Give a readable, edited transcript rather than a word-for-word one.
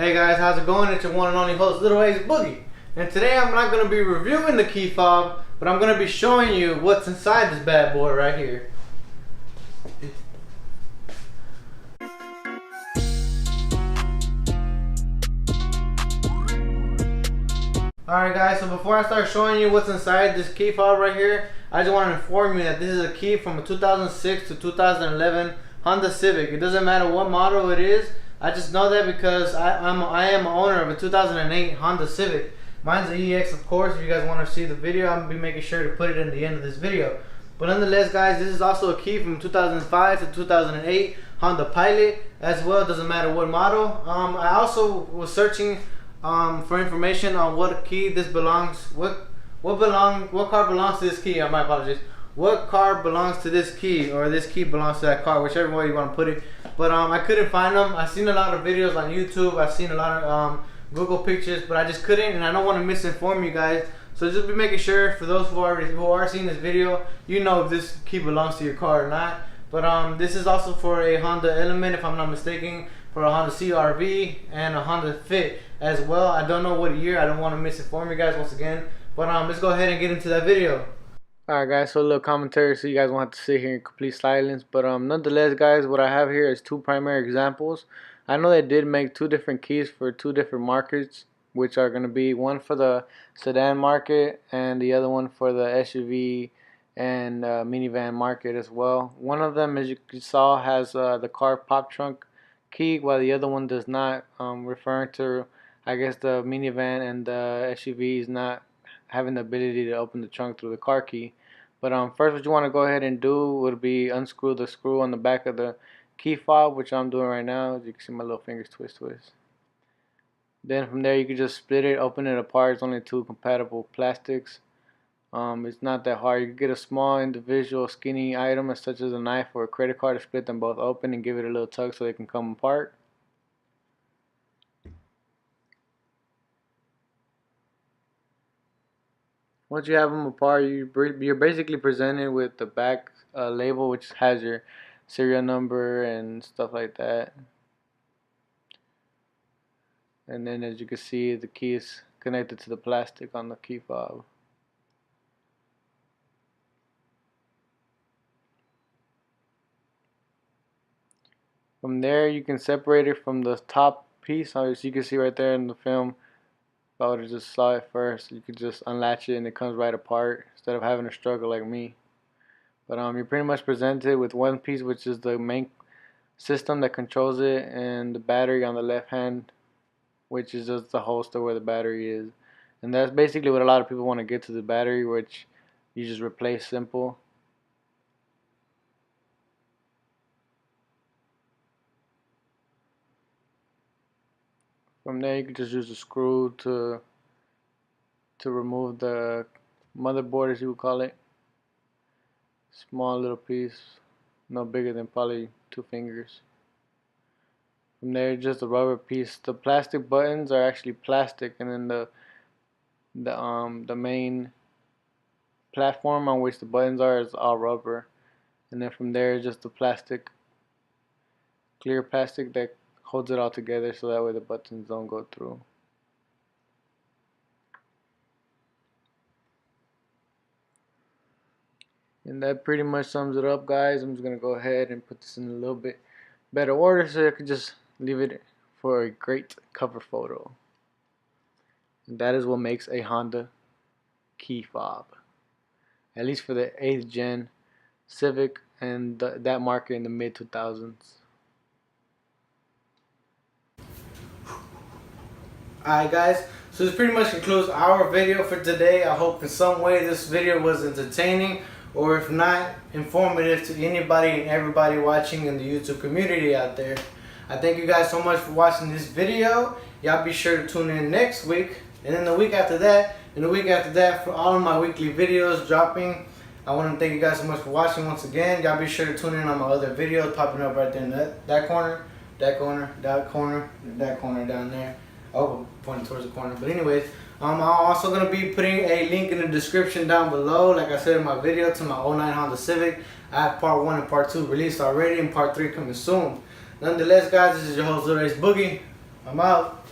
Hey guys, how's it going? It's your one and only host, Little Ace Boogie. And today I'm not going to be reviewing the key fob, but I'm going to be showing you what's inside this bad boy right here. Alright guys, so before I start showing you what's inside this key fob right here, I just want to inform you that this is a key from a 2006 to 2011 Honda Civic. It doesn't matter what model it is. I just know that because I am owner of a 2008 Honda Civic. Mine's an EX, of course. If you guys want to see the video, I'm going to be making sure to put it in the end of this video. But nonetheless, guys, this is also a key from 2005 to 2008 Honda Pilot as well. It doesn't matter what model. I also was searching for information on what key this belongs. What car belongs to this key? My apologies. What car belongs to this key, or this key belongs to that car, whichever way you want to put it. But I couldn't find them. I've seen a lot of videos on YouTube. I've seen a lot of Google pictures, but I just couldn't, and I don't want to misinform you guys. So just be making sure, for those who are seeing this video, you know if this key belongs to your car or not. But this is also for a Honda Element, if I'm not mistaken, for a Honda CR-V and a Honda Fit as well. I don't know what year. I don't want to misinform you guys once again. But let's go ahead and get into that video. Alright guys, so a little commentary so you guys won't have to sit here in complete silence. But nonetheless guys, what I have here is two primary examples. I know they did make two different keys for two different markets, which are going to be one for the sedan market and the other one for the SUV and minivan market as well. One of them, as you saw, has the car pop trunk key, while the other one does not, referring to, I guess, the minivan and the SUV is not having the ability to open the trunk through the car key. But first, what you want to go ahead and do would be unscrew the screw on the back of the key fob, which I'm doing right now. As you can see, my little fingers twist. Then from there, you can just split it, open it apart. It's only two compatible plastics. It's not that hard. You can get a small individual skinny item such as a knife or a credit card to split them both open and give it a little tug so they can come apart. Once you have them apart, you're basically presented with the back label, which has your serial number and stuff like that. And then, as you can see, the key is connected to the plastic on the key fob. From there, you can separate it from the top piece. As you can see right there in the film, if I would have just saw it first, you could just unlatch it and it comes right apart instead of having to struggle like me. But you're pretty much presented with one piece, which is the main system that controls it, and the battery on the left hand, which is just the holster where the battery is. And that's basically what a lot of people want to get to, the battery, which you just replace simple. From there, you can just use a screw to remove the motherboard, as you would call it. Small little piece, no bigger than probably 2 fingers. From there, just a rubber piece. The plastic buttons are actually plastic, and then the main platform on which the buttons are is all rubber. And then from there, just the plastic, clear plastic that holds it all together so that way the buttons don't go through. And that pretty much sums it up, guys. I'm just going to go ahead and put this in a little bit better order so I could just leave it for a great cover photo. And that is what makes a Honda key fob, at least for the 8th gen Civic and that market in the mid 2000s. Alright guys, so this pretty much concludes our video for today. I hope in some way this video was entertaining, or if not, informative to anybody and everybody watching in the YouTube community out there. I thank you guys so much for watching this video. Y'all be sure to tune in next week, and then the week after that, and the week after that for all of my weekly videos dropping. I want to thank you guys so much for watching once again. Y'all be sure to tune in on my other videos popping up right there in that corner, that corner, that corner, that corner down there. Oh, pointing towards the corner. But anyways, I'm also going to be putting a link in the description down below, like I said in my video, to my 09 Honda Civic. I have part 1 and part 2 released already, and part 3 coming soon. Nonetheless, guys, this is your host, Little Ace Boogie. I'm out.